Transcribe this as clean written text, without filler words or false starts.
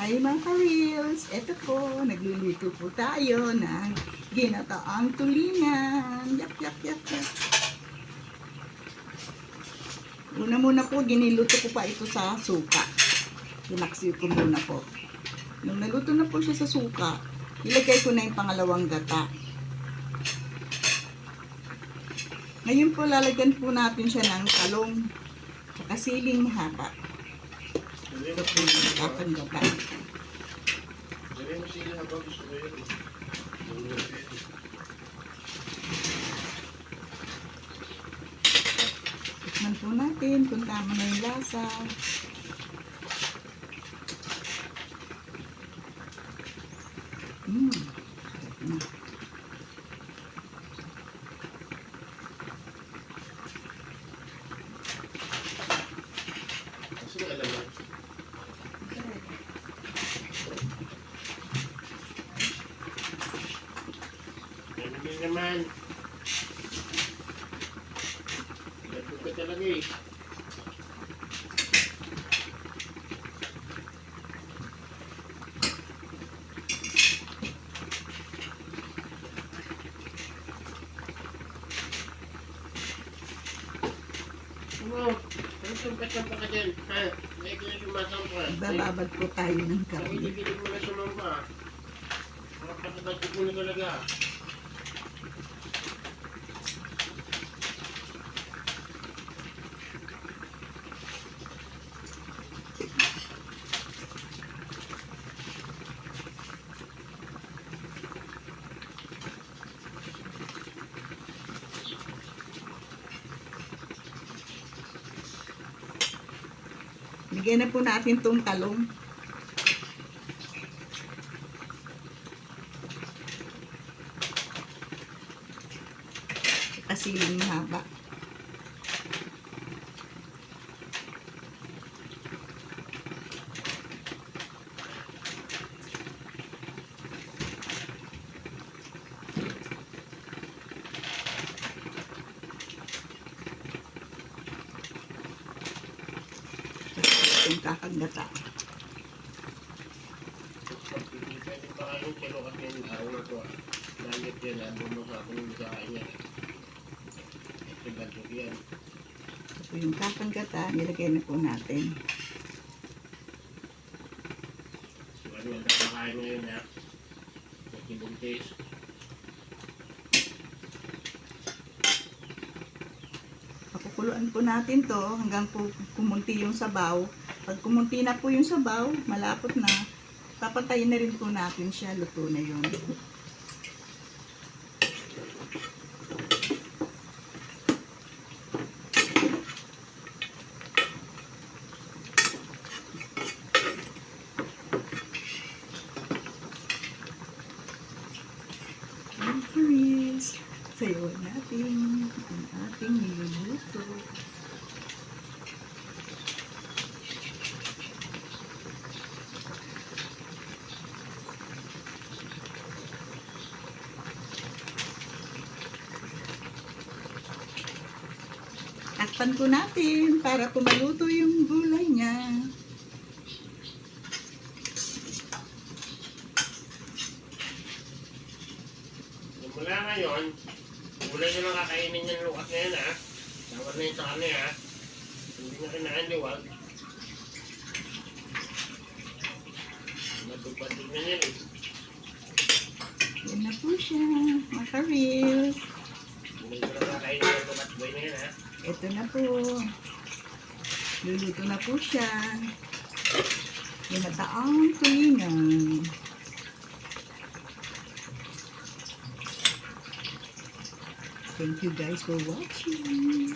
Hi mga ka-reels, eto po, nagluluto po tayo ng ginataang tulingan. Yap, yap, yap, yap. Una po, giniluto ko pa ito sa suka. Pinaksiw ko muna po. Nung naluto na po siya sa suka, ilagay ko na yung pangalawang gata. Ngayon po, lalagyan po natin siya ng talong at siling mahaba. Ito po yung kakang gata. Tikman po natin kung tama na yung lasa. Naman. Ito ka talaga eh. Sumpat-sampa ka dyan. Ha? May ito yung sumasampa. Bababad po tayo ng Ay, karne. hindi mo na sumampa. Makapagpapagpag ko na talaga. Bigyan na po natin itong talong. Kasiling mahaba. Itong kakagata. Pwede pa kayong kilo kasi yung araw ko. Langit yan, ano mo sa akin yung sa kanya. Ito ganito yan. Ito yung kakagata. Nilagay na po natin. So ano yung nakakain ngayon ha? Nakibuntis. Pakukuluan po natin to hanggang po kumunti yung sabaw. Pag kumunti na po yung sabaw, malapot na, papantayin na rin po natin siya. Luto na yun. Sayawan natin ang ating niluluto. Takpan po natin para pumaluto yung gulay niya. Mula ngayon, mula nyo lang kakainin yung lukat na yan ha. Tawad na yung sa kanya ha. Hindi na kinain liwag. Matupatid na yan eh. Yan na po siya, mga ka-reels. Hindi nyo lang kakainin yung lukat boy na yan ha. Ito na po. Luluto na po siya. Ginataang tulingan. Thank you guys for watching.